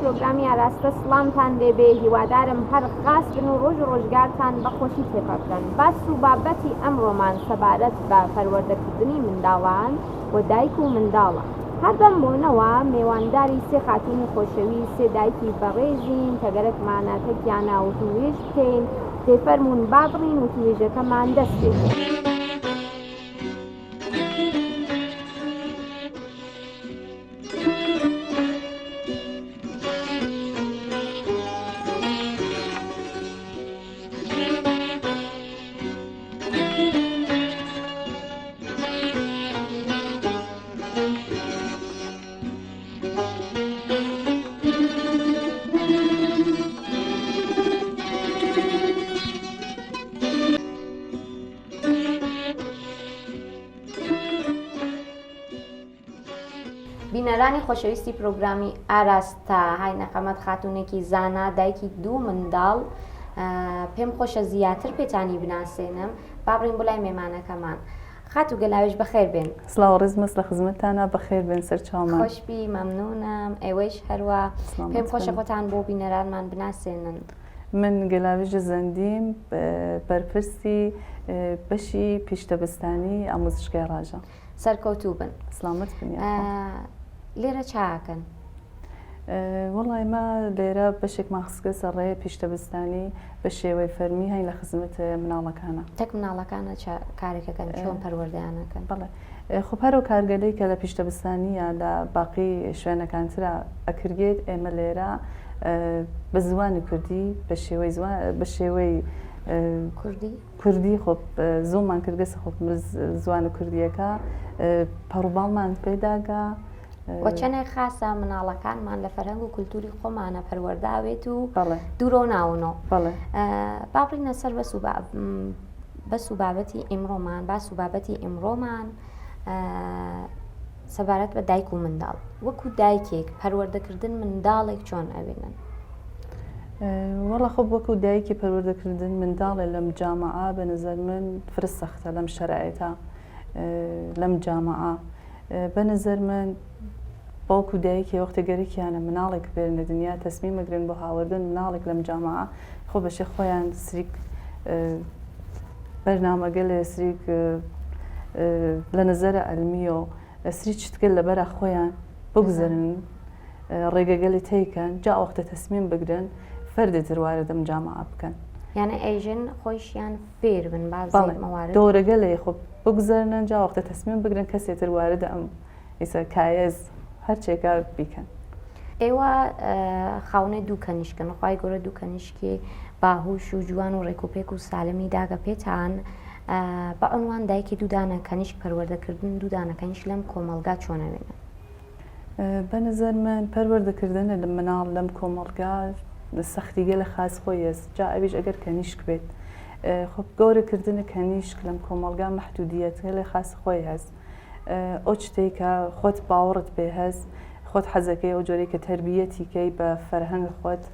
پرۆگرامی ئاراستە سڵامتان لێبێ، هیوادارم هەر خاص بن و ڕۆژ ڕۆژگارتان بەخۆشی تێپەکەن. باس و بابەتی ئەمڕۆمان سەبارەت بە پەروەردەکردنی منداڵان و دایک و منداڵە. هەر بەم بۆنەوە میێوانداری سێ خاتوونی خۆشەوی، سێ دایکی بەڕێزین کە گەرەکمانە تەکیانە و توێژ بکەین، تێفەرمونون با بڕین و توێژەکەمان دەست بێت. بینەرانی خۆشەویستی پرۆگرامی ئاراستە، های نەقەمەت خاتوونێکی زانا، دایکی دوو منداڵ. پێم خۆشە زیاتر پێتانی بناسێنم. با بڕین بۆ لای مێمانەکەمان. خاتو گەلاوێژ بەخێر بێن. سڵاو ڕێزمەس لە خزمەتتانە بەخێر بێن سەرچاومان. خۆشبی، مەمنونم. ئێوەش هەروە پێم خۆشە خۆتان بۆ بینەرانمان بناسێنن. من گەلاوێژە زەندیم، بەرپرسی بەشی پیشتەبستانی ئامۆزشگای ڕاژە. سەرکەوتوو بن. سلامت بن. لێرە چاکەن؟ وەڵای ما لێرە بەشێکمان خستکە سەڕێ پیشتەبستانی بە شێوەی فەرمی هەین لە خزمەت مناڵەکانە. تەک مناڵەکانە کارێکەکەن، چۆن پەروەردەیانەکەن؟ بەڵێ خۆ هەرو کارگەلەی کە لە پیشتەبستانیە لە باقی شوێنەکانترا ئەکرێت، ئێمە لێرە بە زوانی کوردی بە شێوەی کوردی خۆ زۆرمان کردگەسە خۆ زوانە کوردیەکە پەڕووباڵمان پێداگا. وە چەندێک خاسە مناڵەکانمان لە فەرهەنگ و کولتوری خۆمانە پەروەرداوێت و دوورۆ ناونەوە. با بڕینە سەر بەس و بابەتی ئیمڕۆمان، باس و بابەتی ئیمڕۆمان سەبارەت بە دایک و منداڵ. وەکو دایکێک پەروەردەکردن منداڵێک چۆن ئەوێنن؟ وەڵا خۆ وەکو دایکی پەروەردەکردن منداڵێ لەم جامعە بە نظر من فرست سەختە، لەم شەرائیتە، لەم جامعە بە نظر من باوکو دایکی وەختە گەرەکیانە مناڵێک بێنە دنیا تەسمیم مەگرن بۆ هاوردن مناڵێک لەم جامعە، خۆ بەشێ خۆیان سریک بەرنامەگەلێ سریک لە نظرە ئەلمی و سری چتگەل لەبەرە خۆیان بگوزەرن، ڕێگەگەلی تێیکەن، جا وەختە تەسمیم بگرن فەردێتر وارە دەم جامعە بکەن. یانە ئەیژن خۆیشیان فێر بن دۆرەگەلێ خۆ بگوزەرنن، جا وەختە تەسمیم بگرن کەسێتر واردە ئەم ئیسە کایەز هەرچێکە بیکەن. ئێوە خاونێ دوو کەنیشکن، خی گەورە دوو کەنیشکی باهوش و جوان و ڕێکوپێک و سالمی داگە پێتان بە عنوان دایکی دوودانە کەنیشک پەروەردەکردن دوودانە کەنیش لەم کۆمەلگا چۆنەوێنن؟ بە نظر من پەروەردەکردنە لە مناڵ لەم کۆمەڵگا سەختیگە لە خاص خۆی هەست، جا ئەویش ئەگەر کەنیشک بێت خۆ گەورەکردنە کەنیشک لەم کۆمەڵگا مەحدودیەتە لە خاص خۆی هەست. ئەو شتێکە خۆت باوەڕت پێ هەست، خۆت حەزەکەی ئەو جۆرەی کە تەربیەتیکەی بە فەرهەنگ خۆت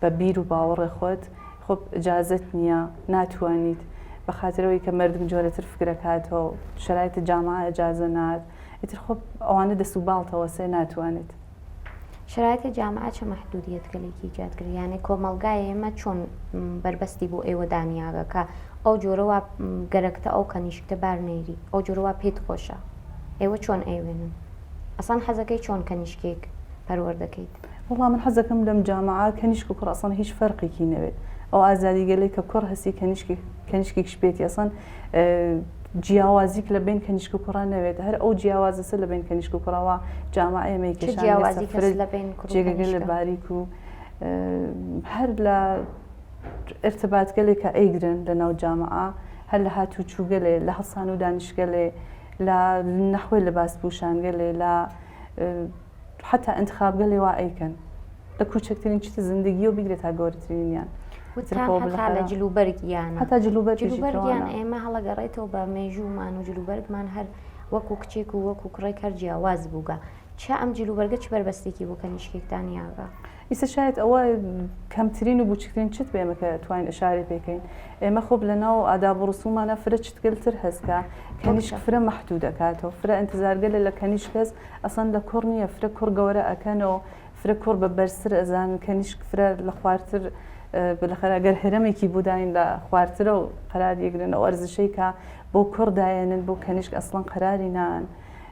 بە بیر و باوەڕی خۆت خۆ ئجازت نییە، ناتوانیت بە خاطرەوەی کە مردم جۆرەتر فکرەکاتەوە شەرایطی جامعە ئەجازە نات، ئیتر خۆ ئەوانە دەست و باڵتەوە سێ ناتوانێت. شرایطی جامعە چه محدودیەتگەلێکی ایجادکرد؟ یعنی کۆمەڵگای ئێمە چۆن بربەستی بۆ ئێوە دانیاگە کە ئەو جۆرەوە گەرەکتە ئەو کەنیشکتە بارنێری ئەو جۆرەوە پێت خۆشە، ئێوە چۆن ئەیوێنن؟ ئەسان حەزەکەی چۆن کەنیشکێک پەروەردەکەیت؟ وەڵام من حەزەکەم لەم جامعە کەنیشک و کوڕ ئەسان هیچ فەرقێکی نەوێت، ئەو ئازادیگەلەی کە کوڕ هەستی کەنیشکێکش بێتی، ئەسان جیاوازیک لە بین کەنیشک و کوڕە نەوێت، هەر ئەو جیاوازەسە لە بین کەنیشک و کوڕەوە جامعە ئێمەی جێگەگەل لە باریک و هەر لە ارتباطگەلێک کە ئەیگرن لە ناو جامعە، هەر لە هاتوو چووگەلێ، لە هەڵسان و دانیشگەلێ، لە نەحوی لەباس پوشانگەلێ، لە حتا انتخابگەلێ وا ئەیکەن لە کوچکترین چیتە زندگی و بیگرێت تا گەورەترینیان. لە جلوبەرگیان هەتا جلوبەرگیان ئێمە هەڵەگەڕێتەوە بە مێژوومان و جلوبەرگمان هەر وەکو کچێک و وەکو کوڕێک هەر جیاواز بووگە. چا ئەم جلوبەرگە چ بەربەستێکی بۆ کەنیشکێکتان یاگە؟ ئیسە شاید ئەوە کەمترین و بچکترین چت بێمە کە توانین ئەشارێ پێکەین. ئێمە خۆب لە ناو ئاداب و ڕسومانە فرە چتگەلتر هەستکە کەنیشک فرە مەحدود دەکاتەوە، فرە ئینتزارگەلە لە کەنیشک هەست ئەسەن لە کوڕ نییە، فرە کوڕ گەورە ئەکەنەوە، فرە کوڕ بە بەرسر ئەزان کەنیشک فرە لە خوارتر بالاخره ئەگەر هەرەمێکی بوداین لە خوارترە و قەرار یەگرن ئەو ئەرزشەی کە بۆ کوڕ دایێنن بۆ کەنیشک ئەسڵەن قەراری نان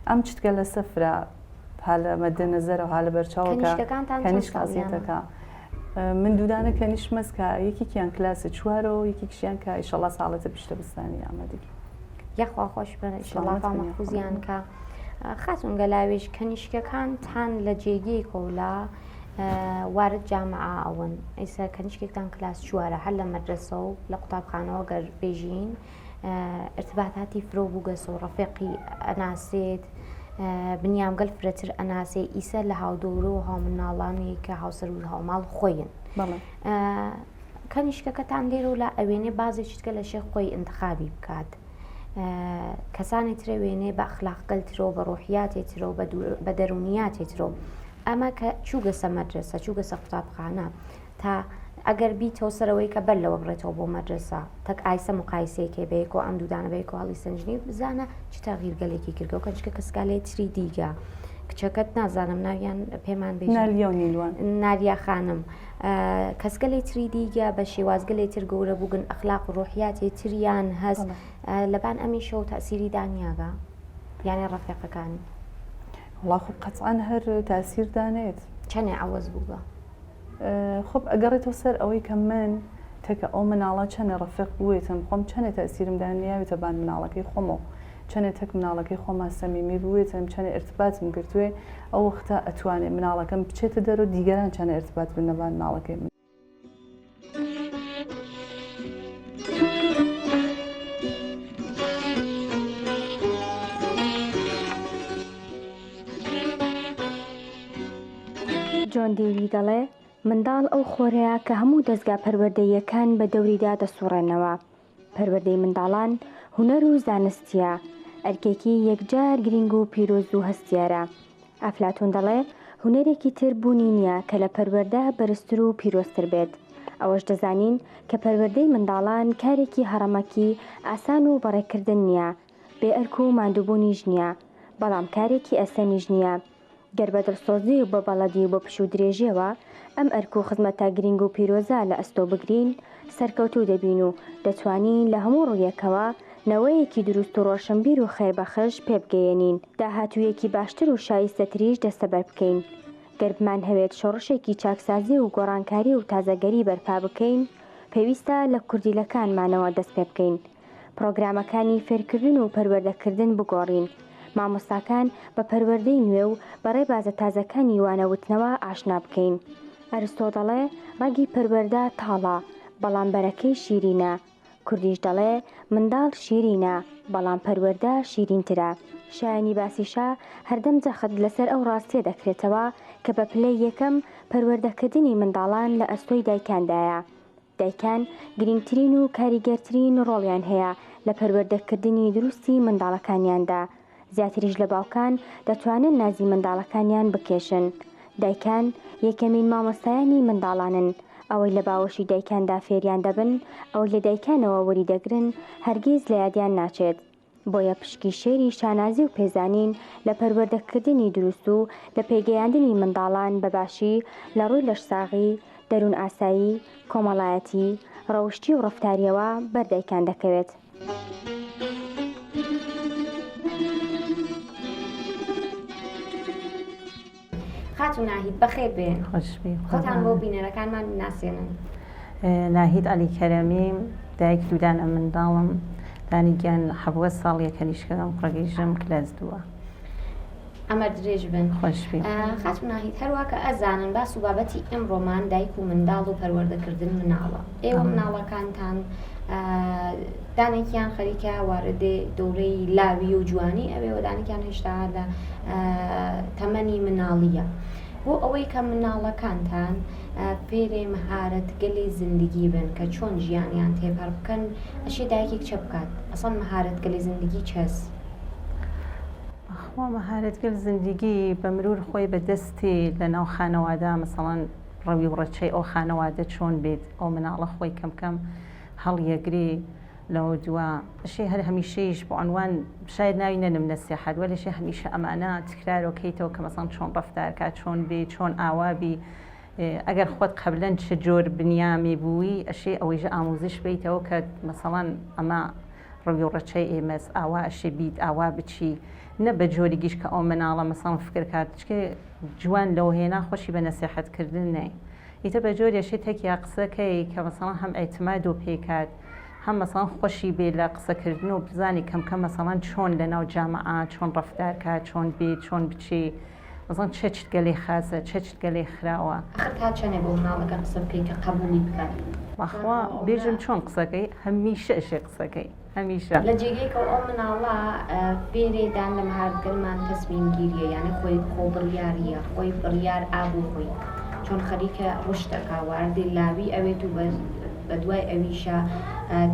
ئەم چتکە لە سەفرە هالە مەدە نەزەرە و هالە بەرچاوەکە کەنیشک ئازیێتەکە من دوودانە کەنیش مەسکە یەکێکیان کلاسە چوارەوە یەکێکیان کە ئیشەڵا ساڵەتە پشتە بستانی ئامادەگی یەخوا خۆش بن ئیشەڵا مەخوزیان کە خاتون گەلاوێش کەنیشکەکانتان لە جێگەی کۆلا وارد جامعە ئەوەن ئەیسا کەنیشکێکتان کلاس چوارە هەر لە مەدرسە و لە قوتابخانەوە گەر بێژین ارتباطاتی فرۆ بووگەس و ڕەفیقی ئەناسێت بنیام گەل فرەتر ئەناسێ ئیسە لە هاودۆرە و هاومناڵانی کە هاوسەر و هاوماڵ خۆین کەنیشکەکەتان لێرە و لا ئەوێنێ بازێکیتکە لە شێخ خۆی انتخابی بکات کەسانی ترە وێنێ بە ئەخلاقگەلترۆ بە ڕۆحیاتێترۆ بە دەرونیاتێترۆ ئەمە کە چووگەسە مەدرسە چووگەسە قوتابخانە تا ئەگەر بیتەوە سەرەوەی کە بەر لەوە بڕێتەوە بۆ مەدرسە تەک ئایسە مقایسەیەکێ بەیەکۆ ئەم دوودانە بەیەکۆ هەڵی سنجنی بزانە چ تەغیرگەلێکی کردەوە کەچکە کەسکالێ تری دیگە کچەکەت نازانم ناویان پێمان بێژن نادیا خانم کەسگەلێ تری دیگە بە شێوازگەلێ تر گەورە بووگن ئەخلاق و ڕۆحیاتی تریان هەست لەبان ئەمی شەو تەسیری دانیاگە یانێ ڕەفیقەکانی وڵا خۆ قەتعان هەر تاسیر دانێت چەنێ ئەوەز بووگە خۆب ئەگەڕێتەوە سەر ئەوەی کە من تەکە ئەو مناڵە چەنە ڕەفیق بووێتم خۆم چەنێ تەسیرم دانیاوێتە بان مناڵەکەی خۆمەوە چەنێ تەک مناڵەکەی خۆمان سەمیمی بووێتم چەنێ ارتباطم گرتوێ ئەو وەختە ئەتوانێت مناڵەکەم بچێتە دەرەوە دیگەران چەنە ارتباط بنە بان مناڵەکەی من جۆن دیوی دەڵێ منداڵ ئەو خۆرەیە کە هەموو دەستگا پەروەردەییەکان بە دەوریدا دەسوڕێنەوە. پەروەردەی منداڵان هونەر و زانستیە، ئەرکێکی یەکجار گرنگ و پیرۆز و هەستیارە. ئەفلاتون دەڵێ هونەرێکی تر بوونی نییە کە لە پەروەردە بەرزتر و پیرۆزتر بێت. ئەوەش دەزانین کە پەروەردەی منداڵان کارێکی هەڕەمەکی ئاسان و بەڕێکردن نییە، بێ ئەرک و ماندووبوونیش نییە، بەڵام کارێکی ئەسەنیش نییە. گەر بە دڵسۆزی و بە بەڵەدی و بە پش و درێژیەوە ئەم ئەرک و خزمەتە گرنگ و پیرۆزە لە ئەستۆ بگرین سەرکەوتوو دەبین و دەتوانین لە هەموو ڕوویەکەوە نەوەیەکی دروست و ڕۆشنبیر و خێربەخش پێ بگەیەنین، داهاتوویەکی باشتر و شایستەتریش دەستەبەر بکەین. گەر بمان هەوێت شۆڕشێکی چاکسازی و گۆڕانکاری و تازەگەری بەرپا بکەین، پێویستە لە کوردیلەکانمانەوە دەست پێ بکەین. پرۆگرامەکانی فێرکردن و پەروەردەکردن بگۆڕین. مامۆستاکان بە پەروەردەی نوێ و بەڕێ بازە تازەکانی وانەوتنەوە ئاشنا بکەین. ئەرستۆ دەڵێ ڕەگی پەروەردە تاڵە، بەڵام بەرەکەی شیرینە. کوردیش دەڵێ منداڵ شیرینە، بەڵام پەروەردە شیرینترە. شایانی باسیشا هەردەم جەخت لەسەر ئەو ڕاستیە دەکرێتەوە کە بە پلەی یەکەم پەروەردەکردنی منداڵان لە ئەستۆی دایکاندایە. دایکان گرنگترین و کاریگەرترین ڕۆڵیان هەیە لە پەروەردەکردنی دروستی منداڵەکانیاندا. زیاتریش لە باوکان دەتوانن نازی منداڵەکانیان بکێشن. دایکان یەکەمین مامۆستایانی منداڵانن. ئەوەی لە باوەشی دایکاندا فێریان دەبن، ئەوەی لە دایکانەوە وەری دەگرن، هەرگیز لە یادیان ناچێت. بۆیە پشکی شێری شانازی و پێزانین لە پەروەردەکردنی دروست و لە پێگەیاندنی منداڵان بەباشی لە ڕووی لەشساغی، دەروون ئاسایی، کۆمەڵایەتی، ڕەوشتی و ڕەفتاریەوە بەردایکان دەکەوێت. خاتون ناهید بەخێر بێن. خۆتان بۆ بینەرەکانمان ناسێنن. ناهید علی کەرەمی، دایک دوودانە منداڵم، دانیگیان 7 ساڵیە کەنیشکەکەم ڕگەیژم کلاس 2. ئەمە درێژ بن. خۆشبی. خاتون ناهید هەروە کە ئەزانن باس و بابەتی ئەمڕۆمان دایک و منداڵ و پەروەردەکردن مناڵە. ئێوە مناڵەکانتان دانێکیان خەریکە واردێ دەورەی لاوی و جوانی ئەوێ دانێکیان هێشتا لە تەمەنی مناڵیە. بۆ ئەوەی کە مناڵەکانتان فێرێ مەهارەت گەلێ زندگی بن کە چۆن ژیانیان تێپەڕ بکەن، ئەشێ دایکێک چە بکات؟ ئەسڵ مەهارەت گەلێ زندگی چەس؟ خۆ مەهارەتگەل زندگی بە مرور خۆی بەدەستی لە ناو خانەوادا مەسەڵەن ڕەوی و ڕەچەی ئەو خانەوادە چۆن بێت، ئەو مناڵە خۆی کەم کەم هەڵیەگری لو دوا الشيء هذا هميشيش بعنوان شاید ناوینە نەسیحەت ولی شيء هەمیشە ئەمانە تکرارۆکەیتەوە کە مەسەڵەن چۆن ڕەفتار کات چۆن بێ چۆن ئاوابی ئەگەر خۆت قەبلەن چ جۆر بنیامی بووی ئەشێ ئەوەیژە ئاموزش بیتەوە کە مەسەڵەن ئەمە ڕێگە و ڕەچەی ئێمەس ئاوا ئەشێ بیت ئاوا بچی نە بە جۆریگیش کە ئەو مناڵە مەسەڵەن فکر کات چکێ جوان لەو هێنا خۆشی بە نەسیحەتکردن نەی ئیتە بە جۆریەشێ تەکیا قسەکەی کە مەسەڵەن هەم ئەیتماد و پێکات هەم مەسەڵەن خۆشی بێ لە قسەکردن و بزانی کەمکەم مەسەڵەن چۆن لەناو جامعە چۆن ڕەفتار کات چۆن بێت چۆن بچی مەسەڵەن چ گەلەی خاسە چ گەلەی خراوە ئەخر کات چەنێ بۆ مناڵەکە قسە بکەیت کە قبولی بکات بەخوا بێژم چۆن قسەکەی هەمیشە ئەشێ قسەکەی هەمیشە لە جێگەیکە ئەو مناڵە فێرێدان لە مهارگەرمان تەسمیمگیریە یعنی خۆی خۆ بڕیاریە خۆی بڕیار ئابوو خۆی چۆن خەریکە ڕشتەکە واردی لاوی ئەوێت و بە دوای ئەویشە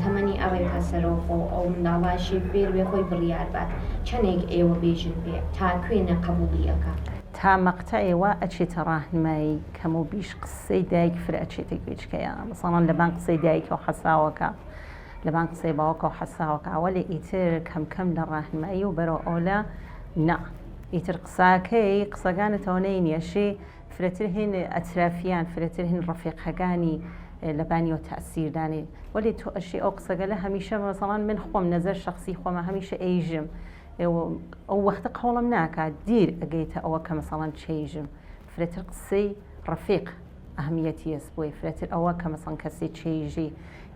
تەمەنی ئەوەی هەسەرەوە خۆ ئەو منداڵاشی فێر بێ خۆی بڕیار بات چەندێک ئێوە بێژن بێ تا کوێنە قبولیەکە تا مەقتەعێوە ئەچێتە ڕاهنمایی کەم و بیش قسەی دایک فرە ئەچێتە گوێچکەیە مەسەڵەن لەبان قسەی دایکە و حەساوەکە لەبان قسەی باوکە و حەساوەکە ئەوەلێ ئیتر کەمکەم لە ڕاهنمایی و بەرەو ئەولە نا ئیتر قساکەی قسەکانتەوە نینیەشێ فرەتر هێن ئەترافیان فرەتر هێن ڕەفیقەکانی لەبانیەوە تەئسیردانێ وەلی تۆ ئەشێ ئەو قسەگەلە هەمیشە مەسەڵەن من خۆم نەزەر شخصی خۆمە هەمیشە ئەیژم ئەو وەختە قەوڵم ناکات دیر ئەگەیتە ئەوە کە مەسەڵەن چێژم فرەتر قسەی ڕەفیق ئەهمیەتی هەست بۆی فرەتر ئەوە کە مەسەڵەن کەسێ چێژی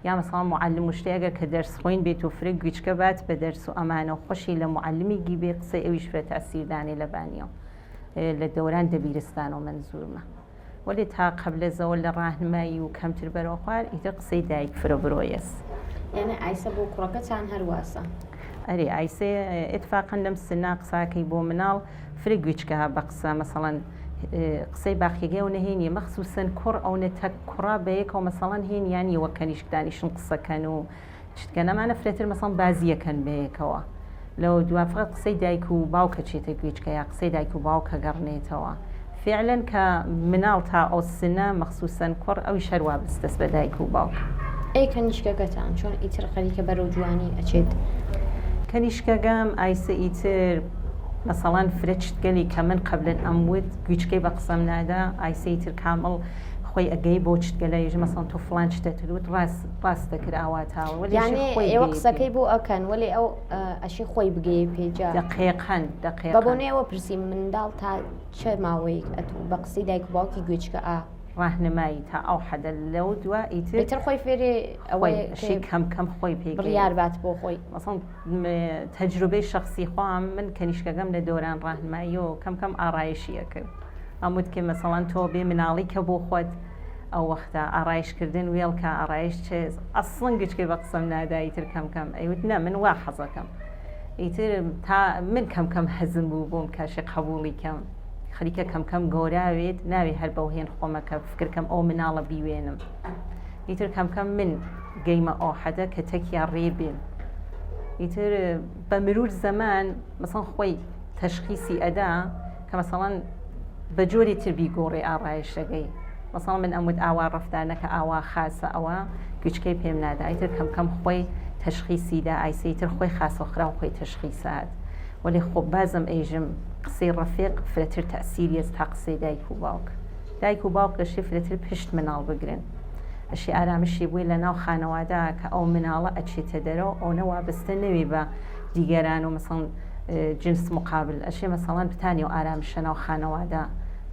یا مەسەڵەن معلم و شتێ ئەگەر کە دەرس خۆین بێت و فرە گوێچکە بات بە دەرس و ئەمانە و خۆشی لە معلمی گیبێ قسەی ئەویش فرە تەئسیردانێ لەبانیەوە لە دەوران دەبیرستان و منزورمە ولی تا قبل زەوە لە ڕاهنمایی و کەمتر بەرەو خوار ئیتر قسەی دایک فرە برۆیەس یعنی ئایسە بۆ کوڕەکەتان هەرواسە ئەرێ ئایسێ ئێتفاقەن لەم سنا قساکەی بۆ مناڵ فرە گوێچکە بە قسە مەسەڵەن قسەی باخیگە و نەهێنیە مەخسوسن کوڕ ئەو نەتە کوڕا بەیەکەوە مەسەڵەن هێنیانی وە کەنیشکدانیشن قسەکەن و چتکە نەمانە فرێتر مەسەڵەن بازیەکەن بەیەکەوە لەو دوافقەت قسەی دایک و باوکە چێتە گوێچکە یا قسەی دایک و باوکە گەڕنێتەوە فعلا کە مناڵ تا ئەو سنە مەخسوسن کوڕ ئەوی شەروا بستەس بە دایک و باوک ئەی کەنیشکەکەتان چۆن ئیتر خەریکە بەرەو جوانی ئەچێت کەنیشکەگەم ئایسە ئیتر مەسەڵەن فرەچتگەلی کە من قبلن ئەموت گوێچکەی بە قسەم نادا ئایسە ئیتر کامەڵ خۆی ئەگەی بۆ چتگەلە ێژ مەسەڵەن تۆ فڵان شتە تروت ڕاست دەکرد ئاواتاوە ولی ئێوە قسەکەی بۆ ئەکەن ولی ئەو ئەشی خۆی بگەی پێجا دقیقەن بە بۆنەوە پرسی منداڵ تا چه ماوەیەک ئەتوو بە قسەی دایک و باوکی گوێچکە ڕاهنمایی تا ئەو حەدە لەو دووە ئیتر خۆی فێرێ ئەوەی کەم خۆی پێ بڕیار بات بۆ خۆی مەسەڵەن تەجروبەی شخصی خۆم من کەنیشکەکەم لە دۆران ڕاهنمایی و کەم ئارایشیە کرد ئەموت کە مەسەڵەن تۆ بێ مناڵی کە بۆ خۆت ئەو وەختە ئارایشکردن وێڵکە ئارایش چێز ئەسڵەن گوێچکەی بە قسەم ناداییتر کەمکەم ئەیوت نە من وا حەزەکەم ئیتر تا من کەمکەم حەزم بوو بۆم کاشی قبولی کەم خەریکە کەمکەم گۆراوێت ناوێ هەر بەو هێن خۆمەکە فکرکەم ئەو مناڵە بیوێنم ئیتر کەمکەم من گەیمە ئەو حەدە کە تەکیا ڕێبێن ئیتر بە مرور زەمان مەسەڵەن خۆی تەشخیصی ئەدا کە مەسەڵەن بە جۆری تر بیگۆڕێ ئاڕایشەکەی مەسەڵەن من ئەمود ئاوا ڕەفتانەکە ئاوا خاسە ئەوە گوێچکەی پێم نادا ئیتر کەمکەم خۆی تەشخیصیدا ئایسەیتر خۆی خاسە خرا و خۆی تەشخیصات ولی خۆ بازم ئەیژم قسەی ڕەفیق فرەتر تەئسیریە تا قسەی دایک و باوک ئەشی فرەتر پشت مناڵ بگرن ئەشی ئارامشی بووی لە ناو خانەوادا کە ئەو مناڵە ئەچێتە دەرەوە ئەو نەوابستە نەوێ بە دیگەران و مەسەڵەن جنس مقابل ئەشێ مەسەڵەن بتانی و ئارامشە ناو خانەوادا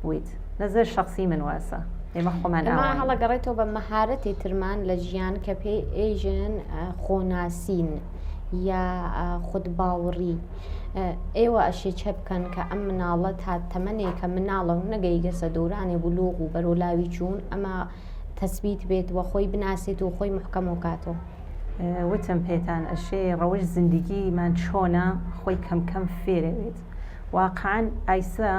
بوویت نەزەر شخصی من واسە ئێمە خۆمان هەڵەگەڕێتەوە بە مەهارەتی ترمان لە ژیان کە پێی ئێژن خۆناسین یا خودباوەڕی ئێوە ئەشێ چە بکەن کە ئەم مناڵە تا تەمەنێکە مناڵە و نەگەیگەسە دەورانی بولوغ و بەرۆلاوی چوون ئەمە تەسبیت بێت وە خۆی بناسێت و خۆی محکەم وکاتەوە وتم پێتان ئەشێ ڕەوش زیندگیمان چۆنە خۆی کەمکەم فێرەوێت واقعاً ئایسە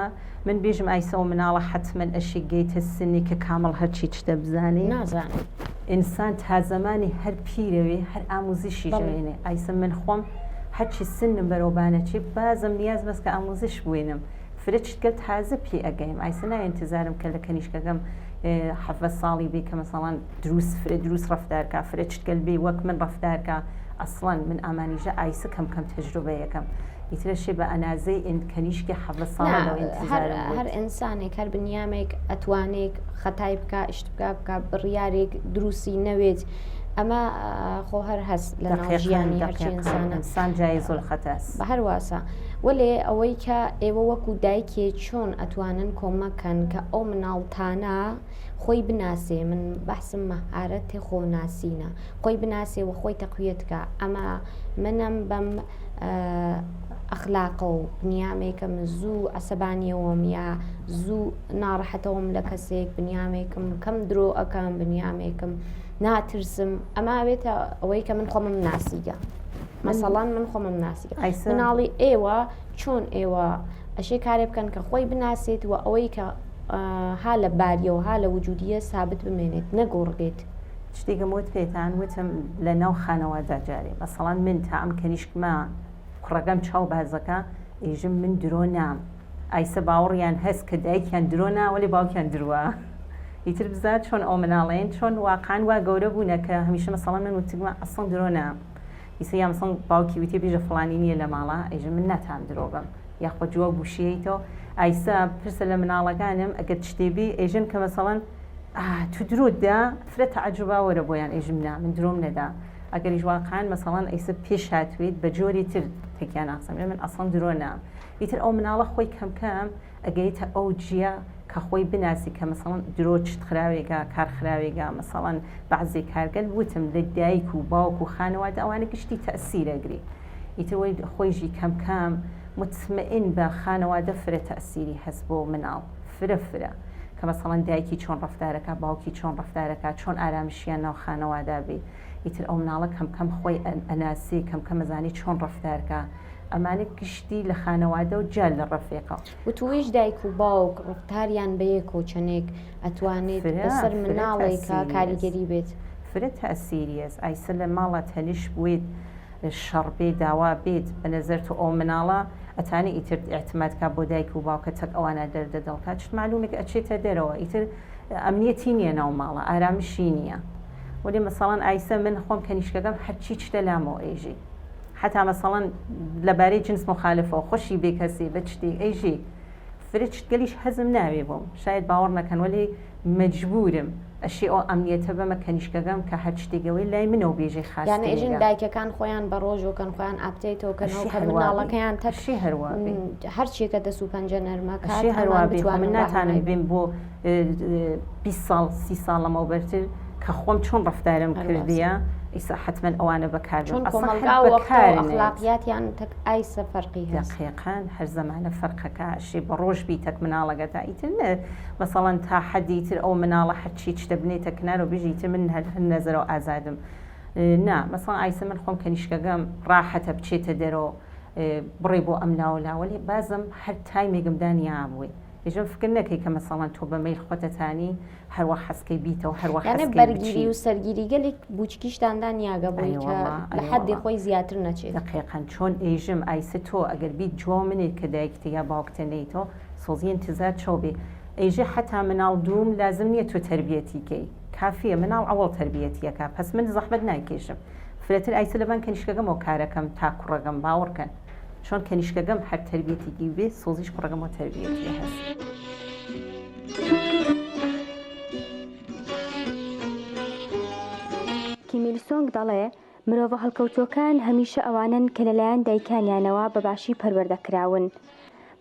من بێژم ئایسە و مناڵە حتمەن ئەشی گەیتە سنی کە کامەڵ هەرچی چتە بزانێ نازانێت ئینسان تا زەمانی هەر پیرەوێ هەر ئاموزشی ژێنێ ئایسە من خۆم هەرچی سنم بەرەوبانە چی بازم نیاز بەس کە ئاموزش بوێنم فرە چتگە تازە پێ ئەگەیم ئایسە ناوێ ئینتزارم کە لە کەنیشکەکەم حەفە ساڵی بێ کە مەسەڵەن دروست ڕەفتارکە فرە چتگەل بێ وەک من ڕەفتارکە ئەسڵەن من ئامانیژە ئایسە کەم تەجروبەیەکەم ئیترەشێ بە ئەنازەی کەنیشکی حەفە ساڵەوە هەر ئینسانێک هەر بنیامێک ئەتوانێک خەتای بکە شت بکە بڕیارێک دروستی نەوێت ئەمە خۆ هەر هەست لە ناوژیانی ئینسان جایزۆل خەتەس بە هەرواسە وەلێ ئەوەی کە ئێوە وەکو دایکێ چۆن ئەتوانن کۆمەکەن کە ئەو مناڵتانە خۆی بناسێ من بەحسم مەهارەتی خۆناسینە خۆی بناسێ و خۆی تەقویەتکە ئەمە منم بەم ئەخلاقە و بنیامێکم زوو عەسەبانیەوەم یا زوو ناڕەحەتەوەم لە کەسێک بنیامێکم کەم درۆ ئەەکەم بنیامێکم ناترسم ئەمە ئەوێتە ئەوەی کە من خۆمم ناسیگە مەسەڵەن من خۆمم ناسیگە مناڵی ئێوە چۆن ئێوە ئەشێ کارێ بکەن کە خۆی بناسێت و ئەوەی کە ها لە باریەوە ها لە وجودیە سابت بمێنێت نەگۆڕێت شتێکم وت پێتان وتم لە ناو خانەوەدا جارێ مەسەڵەن من تا ئەم کەنیشکمە کوڕەکەم چاو بازەکە ئێژم من درۆ نام ئایسە باوەڕیان هەست کە دایکیان درۆ ناوەێ باوکیان درووە ئیتر بزات چۆن ئەو مناڵێن چۆن واقعان وا گەورە بوونە کە هەمیشە مەسەڵەن من وتگمە ئەسڵ درۆ نام ئیسە یا مەسڵ باوکی وتێ بێژە فڵانی نییە لە ماڵە ئێژە من ناتان درۆ بم یاخۆ جووە بوشیەیتەوە ئایسا پرسە لە مناڵەکانم ئەگەر شتێبی ئێژن کە مەسەڵەن تو درۆتدا فرە تەعەجوبا وەرە بۆیان ئێژم نا من درۆم نەدا ئەگەریش واقعان مەسەڵەن ئەیسە پێش هاتوێت بە جۆری تر تێکیان ناقسم من ئەسڵ درۆ نام ئیتر ئەو مناڵە خۆی کەم ئەگەیتە ئەو جیە کە خۆی بناسی کە مەسەڵەن درۆ چت خراوێکە کار خراوێکە مەسەڵەن بەعزێ کارگەل وتم لە دایک و باوک و خانەوادە ئەوانە گشتی تەئسیرەگری ئیتر وەی خۆیژی کەم مطمئن بە خانەوادە فرە تەئسیری هەست بۆ مناڵ فرە کە مەسەڵەن دایکی چۆن ڕەفتارەکە باوکی چۆن ڕەفتارەکە چۆن ئارامشیان ناو خانەوادا بێ ئیتر ئەو مناڵە کەم خۆی ئەناسی کەم مەزانی چۆن ڕەفتارکە ئەمانە گشتی لە خانەوادە و جال لە ڕەفێقە و تویش دایک و باوک ڕفتاریان بەیەک و چەندێک ئەتوانێت بەسەر مناڵێکە کاریگەری بێت فرە تەئسیریەس ئایسە لە ماڵە تەنیش بوویت شەڕ بێ داوا بێت بە نەزەر تو ئەو مناڵە ئەتانی ئیتر ئاعتمادکە بۆ دایک و باوکە تەک ئەوانە دەردەدەڵکات چ معلومێک ئەچێتە دەرەوە ئیتر ئەمنیەتی نییە ناو ماڵە ئارامشی نییە وەلی مەسەڵەن ئایسە من خۆم کەنیشکەکەم هەرچی چتە لامەوە ئێژی حتا مەسەڵەن لەبارەی جنس مخالفەوە خۆشی بێ کەسێ بە شتێک ئەیژی فرە چتگەلیش حەزم ناوێ بۆم شاید باوەڕ نەکەن وەلی مەجبورم ئەشی ئەو ئەمنیەتە بەمە کەنیشکەکەم کە هەر شتێکەوەی لای منەوە بێژەی خاص یانە ئێژن دایکەکان خۆیان بە ڕۆژۆکەن خۆیان ئاپتێتەوەکەنەوە کە مناڵەکەیان تەشی هەروە هەرچیەکە دەست و پەنجە نەرمەکە هەروە بێ من ناتانم بێم بۆ 20 ساڵ 30 ساڵ لەمەوە بەرتر کە خۆم چۆن ڕەفتارم کردیە ئیسا حتمما ئەوانە بەکارن ئەخلاقیاتیان تەک ئایسە فەرقی دقیقان هەر زەمانە فەرقەکە شێ بە ڕۆژ بی تەک مناڵەکەتا ئیتر نە مەسەڵەن تا حەدی تر ئەو مناڵە هەرچی چتە بنێتە کنار و بژیتر من هەر نەزەرەوە ئازادم نا مەسەڵەن ئایسە من خۆم کەنیشکەکەم ڕاحەتە بچێتە دەرەوە بڕێ بۆ ئەم لاوەلاوەلی بازم هەر تایمێگمدانیا بووی ئێژم فکر نەکەی کە مەسەڵەن تۆ بەمەیل خۆتەتانی هەروە حەسکەی بیتەوە هەروە بەرگیری و سەرگیری گەلێک بوچکیشتاندان یاگە بووی کە لە حەدی خۆی زیاتر نەچێت دقیقاً چۆن ئێژم ئایسە تۆ ئەگەر بیت جۆ منێت کە دایکتە یا باوکتە نەیتەوە سۆزی انتزار چۆ بێ ئێژە حتا مناڵ دووم لازم نییە تۆ تربیەتیکەی کافیە مناڵ ئەوڵ تربیەتیەکە پس من زەحمەت ناکێشم فرەتر ئایسە لەبان کەنیشکەکەمەوە کارەکەم تا کوڕەکەم باوەڕکەن چۆن کەنیشکەکەم هەر تربیەتێکی بێ سۆزیش کوڕەکەمەوە تربیەتی هەست. کیمیلسۆنگ دەڵێ مرۆڤە هەڵکەوتوەکان هەمیشە ئەوانن کە لەلایەن دایکانیانەوە بەباشی پەروەردەکراون.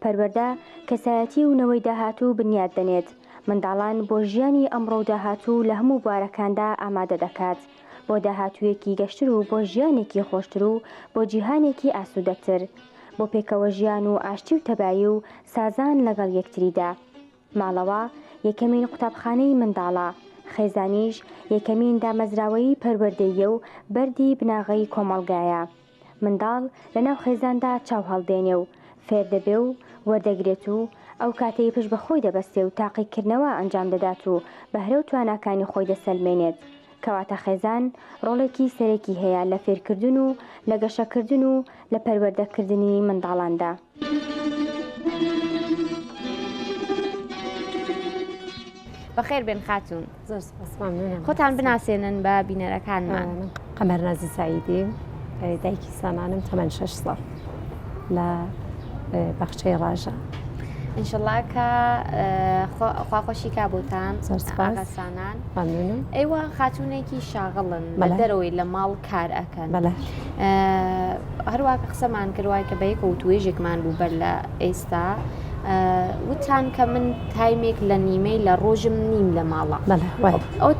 پەروەردە کەسایەتی و نەوەی داهاتوو بنیاد دەنێت. منداڵان بۆ ژیانی ئەمڕۆ داهاتوو لە هەموو بوارەکاندا ئامادە دەکات بۆ داهاتوویەکی گەشتر و بۆ ژیانێکی خۆشتر و بۆ جیهانێکی ئاسوودەتر بۆ پێکەوە ژیان و ئاشتی و تەبایی و سازان لەگەڵ یەکتریدا. ماڵەوە یەکەمین قوتابخانەی منداڵە، خێزانیش یەکەمین دامەزراوەی پەروەردەیە و بەردی بناغەی کۆمەڵگایە. منداڵ لەناو خێزاندا چاو هەڵدێنێ و فێر دەبێ و وەردەگرێت و ئەو کاتەی پشت بەخۆی دەبەستێ و تاقیکردنەوە ئەنجام دەدات و بەهرە و تواناکانی خۆی دەسەلمێنێت. کەواتە خێزان ڕۆڵێکی سەرەکی هەیە لە فێرکردن و لە گەشەکردن و لە پەروەردەکردنی منداڵاندا. بەخێر بێن خاتون زۆر سپاس مەمنونم. خۆتان بناسێنن بە بینەرەکانمان. من قەمەر نازی سعیدی دایکی سامانم تەمەن 6 ساڵ لە بەخچەی ڕاژە. ئینشەڵا کە خواخۆشی کا بۆتان زۆر سپاس. ئاغاسانان مەمنونم. ئێوە خاتونێکی شاغڵن لە بەڵێ. دەرەوەی لە ماڵ کار ئەکەن. بەڵێ. هەروواکە قسەمان کردوای کە بەیەکە و توێژێکمان بوو بەر لە ئێستا وتان کە من تایمێک لە نیمەی لە ڕۆژم نیم لە ماڵە. بەڵێ وای. ئەو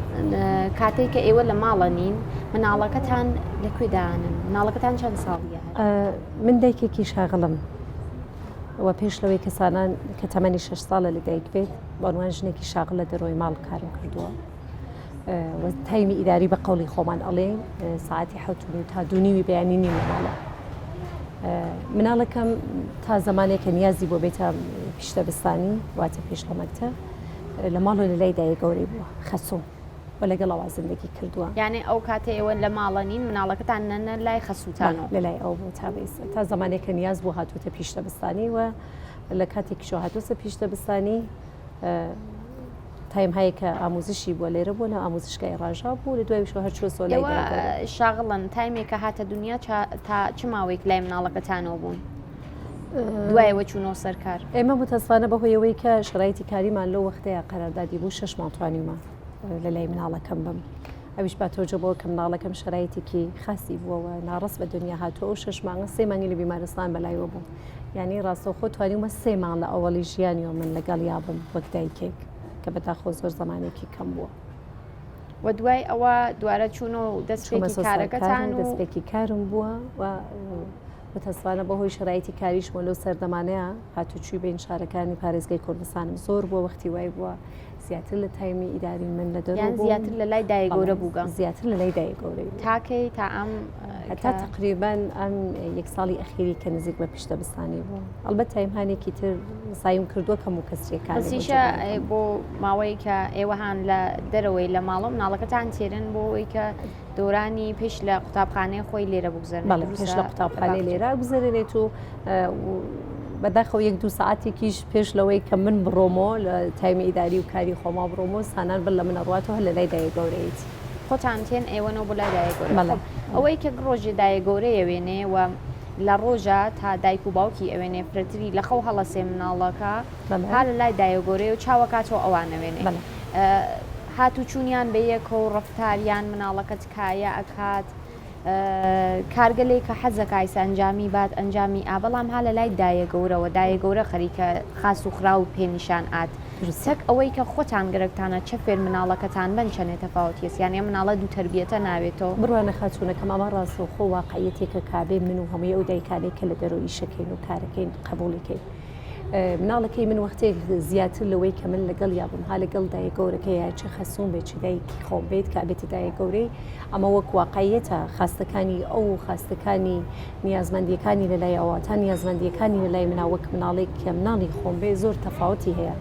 کاتێک کە ئێوە لە ماڵە نین مناڵەکەتان لەکوێدانن مناڵەکەتان چەند ساڵیە؟ من دایکێکی شاغڵم و پێش لەوەی کەسانان کە تەمەنی 6 ساڵە لە دایک بێت بەڵوان ژنێکی شاغڵ لە دەرەوەی ماڵ کارم کردووە. تایمی ئیداری بە قەوڵی خۆمان ئەڵێ ساعتی 7 تا 2:30 بەیانی نیم لە ماڵە. مناڵەکەم تا زمانێکە نیازی بۆ بێتە پیشتەبستانی واتە پێش لە مەکتەب لە ماڵ و لە لای دایە گەورەی بووە خەسوم و لەگەڵەوە زندگی کردووە. یعنی ئەو کاتێ ئێوە لە ماڵە نین مناڵەکەتان نەنە لای خەسووتانەوە لە لای ئەو بوو تا زمانێکە نیاز بۆ هاتووتە پیشتەبستانی و لە کاتێکیشۆ هاتووسە پیشتەبستانی تایم هەیە کە ئاموزشی بووە لێرە بووە لە ئاموزشگای ڕاژا بوو لە دوایشەوە هەرچوە سۆلای شاغڵن تایمێکە هاتە دنیا تا چ ماوەیەک لای مناڵەکەتانەوە بوون دوایەوە چوونەوە سەرکار. ئێمە متەسفانە بەهۆیەوەی کە شرایەتی کاریمان لەو وەختەیە قەراردادی بوو 6 مانتوانیمە لە لای مناڵەکەم بم. ئەویش با تۆجە بۆ کە مناڵەکەم شرایەتێکی خاصی بووەوە ناڕست بە دنیا هاتووە و 6 مانگە 3 مانگی لە بیمارستان بەلایەوە بوو. یعنی ڕاستەوخۆ توانیمە 3 مانگ لە ئەوەڵی ژیانیەوە من لەگەڵ یابم وەک دایکێک کە بەداخۆ زۆر زمانێکی کەم بووە. و دوای ئەوە دوارە چوون و دەستپێکی کارەکەتان و دەستپێکی کارم بووە و متەسفانە بەهۆی شرایەتی کاریشمە لەو سەردەمانەیە هاتوچووی بین شارەکانی پارێزگای کوردستانم زۆر بووە وەختی وای بووە زیاتر لە تایمی ئیداری من لە دەرەوە بوو زیاتر لە لای دایە گەورە بووگە زیاتر لە لای دایە گەورەی تاکەی تا ئەم هەتا تقریبان ئەم 1 ساڵی ئەخیری کە نزیک بە پیشتەبستانی بوو ئەلبەت تایمهانێکی تر سایم کردووە کەم و کەسریەکان بەسیشە بۆ ماوەی کە ئێوەهان لە دەرەوەی لە ماڵە مناڵەکەتان تێرن بۆ ئەوەی کە دورانی پێش لە قوتابخانەی خۆی لێرە بگوزارن پێش لە قوتابخانەی لێرە بگوزارێت و بەداخەوە 1-2 ساعتێکیش پێش لەوەی کە من بڕۆمەوە لە تایمی ئیداری و کاری خۆما بڕۆمەوە سانان بن لە منەڕاتەوە لە لای دایە گەورەیت خۆتان تێن ئێوەنەوە بۆ لای دایە گەورە ئەوەی کە ڕۆژی دایە گەورەی ئەوێنێ و لە ڕۆژە تا دایک و باوکی ئەوێنێ فرەتری لە خەو هەڵەسێ مناڵەکە هەر لە لای دایە گەورەی و چاوەکاتەوە ئەوانەوێنێ هاتو چوونیان بە یەک و ڕفتاریان مناڵەکەت کایە ئەکات کارگەلێک کە حەزەکایس ئەنجامی بات ئەنجامی بەڵام ها لە لای دایە گەورەوە دایە گەورە خەریکە خاس و خرا و پێنیشان ئات سەک ئەوەی کە خۆتان گرکتانە چه فێر مناڵەکەتان بن چەنێ تەفاوتیە یانە مناڵە دوو تربیەتە ناوێتەوە بڕوانە خاتوونەکەم ئەمە ڕاستە و خۆ واقعیەتێکە کابێ من و هەمووی ئەو دایکانێک کە لە دەرەوەی شەکەین و کارەکەین قبوڵیکەین مناڵەکەی من وەختێک زیاتر لەوەی کە من لەگەڵ یابم ها لەگەڵ دایە گەورەکە یا چه خەسوون بێت چ دایکی خۆم بێت کە بێتە دایە گەورەی ئەمە وەک واقعیەتە خاستەکانی ئەو خاستەکانی نیازمەندیەکانی لەلای ئەوە تا نیازمەندیەکانی لەلای منا وەک مناڵێک کە مناڵی خۆم بێ زۆر تەفاوتی هەیە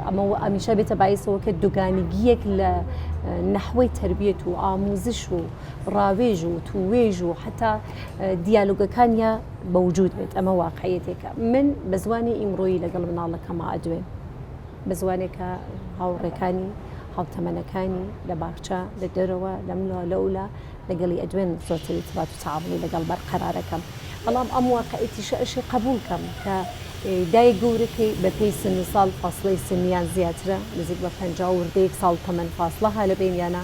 ئەمە ئەمیشە بێتە باعثەوە کە دوگانگیەک لە نەحوەی تربیەت و ئاموزش و ڕاوێژ و توێژ و حتا دیالۆگەکانیە بەوجود بێت ئەمە واقعیەتێکە من بە زوانی ئیمڕۆیی لەگەڵ مناڵەکەمە ئەدوێن بە زوانێکە هاوڕێکانی هاوتەمەنەکانی لە باخچە لە دەرەوە لەملا لەولا لەگەڵی ئەدوێن زۆرتری تبات و تعاملی لەگەڵ بەرقەرارەکەم بەڵام ئەم واقعیەتیشە ئەشی قبولکەم کە دایە گەورەکەی بە پێی سن ساڵ فاصلەی سنیان زیاترە نزیک بە 50 وردەیەک ساڵ تەمەن فاصلە ها لە بینیانە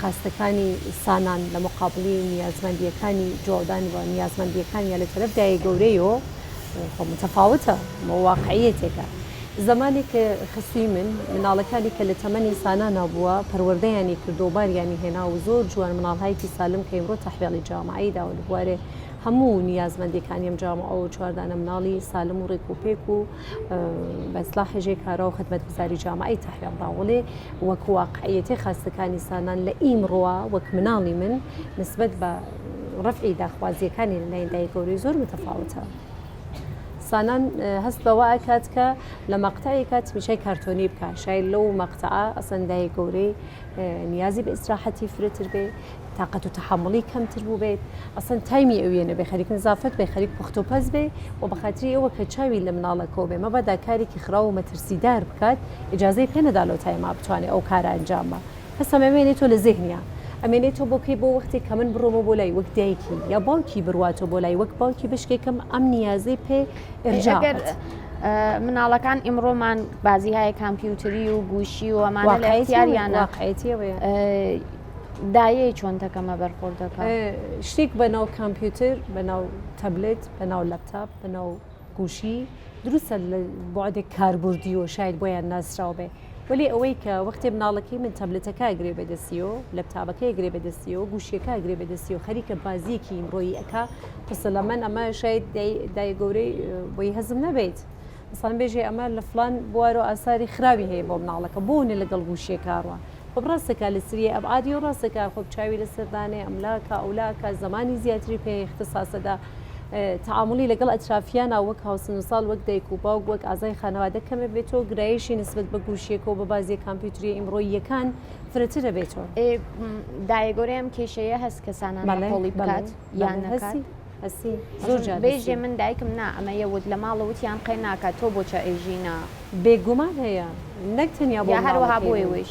خاستەکانی سانان لە مقابلی نیازمەندیەکانی جۆدان و نیازمەندیەکانی لە تەرەف دایە گەورەیەوە متەفاوتە واقعیەتێکە زمانی کە خسووی من مناڵەکانی کە لە تەمەنی سانانە بووە پەروەردەیانی کردۆباریانی هێنا و زۆر جوان مناڵهایکی سالم کە ئێمڕۆ تەحویڵی جامعەیدا و لەبوارێ هەموو نیازمەندیەکانی ئەم جامعە و چواردانە مناڵی سالم و ڕێک و پێک و بە ئیسلاحێژێ کارا و خدمەتگوزاری جامعەی تەحویڵداوڵێ وەک واقعیەتی خاستەکانی سانان لە ئیمڕۆوە وەک مناڵی من نسبەت بە ڕەفعی داخوازیەکانی لەلایەن دایە گەورەی زۆر متەفاوتە سانان هەست بەوە ئەکات کە لە مەقتەی کات میشای کارتۆنی بکە شاید لەو مەقتەعە ئەسەندای گەورەی نیازی بە ئیسراحەتی فرەتر بێ تااقەت و تحملی کەمتر بوو بێت ئەسەن تایمی ئەوێنە بێ خەریک نزافەت بێ خەریک پختۆپەز بێ و بە خاطری ئەوە کە چاوی لە مناڵەکەەوە بێ مەبەدا کارێکی خراو و مەترسیدار بکات ئجازەی پێ نەدالۆ تایما بتوانێت ئەو کارە ئەنجامە هەستا ئەمێنێت تۆ لە ذهنیا ئەمێنێتەوە بۆکەی بۆ وەختی کە من بڕۆمە بۆ لای وەک دایکی یا باوکی بڕواتەوە بۆ لای وەک باوکی بشکێکم ئەم نیازەی پێ ئەرجاگەر مناڵەکان ئیمڕۆمان بازی هەیە کامپیوتری و گوشی و ئەمانە لە اختیاریانە دایەی چۆنتەکەمە بەرخۆردەکە شتێک بەناو کامپیوتر بەناو تەبلێت بەناو لەپتاپ بەناو گوشی دروستە لە بۆعدێک کاربردی و شاید بۆیان ناسرااو بێ ولی ئەوەی کە وەختی مناڵەکەی من تەبلێتەکە گرێ بەدەستیەوە لەپتابەکەی گرێ بەدەستیەوە گوشیەکە گرێ بەدەستیەوە خەریکە بازیەکی ئیمڕۆیی ئەکا پسە لە من ئەمە شاید دای گەورەی بۆی هەزم نەبێت مثلا بێژێ ئەمە لە فلان بوارۆ ئاساری خراوی هەیە بۆ مناڵەکە بۆنێ لەگەڵ گوشیەکەڕوە خۆ ڕاستەکە لە سریە ئەبعادی و ڕاستەکە خۆ چاوی لە سەردانێ ئەملاکە ئەولاکە زمانی زیاتری پێ اختصاسەدا تعاملی لەگەڵ ئەترافیانە وەک هاوسن و ساڵ وەک دایک و باوک وەک ئازای خانەوادە کەمە بێتەوە گرایشی نسبت بە گوشیەکە و بە بازی کامپیوتری ئیمڕۆییەکان فرەترە بێتەوە دایگۆرەیەم کێشەیە هەست کەسانان قۆڵی بکات یان نەکات هەسی زۆر بێژێ من دایکم نا ئەمە یەوت لە ماڵەوتیان قەی ناکات تۆ بۆچە ئێژینە بێگومان هەیە نەک تەنیا بۆ هەروەها بۆیوش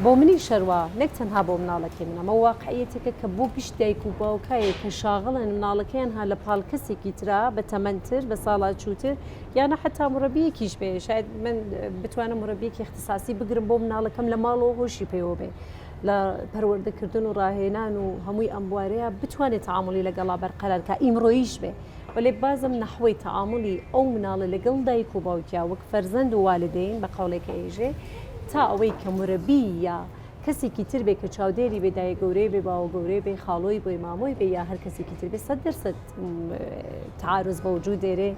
بۆ منی شەروە نەک تەنها بۆ مناڵەکەی منەمە واقعەتێکە کە بۆ گشت دایک و باوکایە کە شاغڵن مناڵەکەیان هە لە پاڵ کەسێکی ترا بە تەمەنتر بە ساڵات چووتر یانە حتا مرەبیەکیش بێ شاید من بتوانم مرەبیەکی اختصاسی بگرم بۆ مناڵەکەم لە ماڵەوە هۆشی پێوە بێ لە پەروەردەکردن و ڕاهێنان و هەمووی ئەمبوارەیە بتوانێت تعاملی لەگەڵا بەرقەرارکە ئیمڕۆیش بێ ولی بازم نەحوەی تعاملی ئەو مناڵە لەگەڵ دایک و باوکیا وەک فەرزەند و والدین بە قەولێکە ئێژێ تا ئەوەی کە مرەبی یا کەسێکی تر بێ کە چاودێری بێدایە گەورەی بێ باوە گەورەی بێ خاڵۆی بۆی مامۆی بێ یا هەر کەسێکی تر بێ 100% تعارض بە وجود دێرێ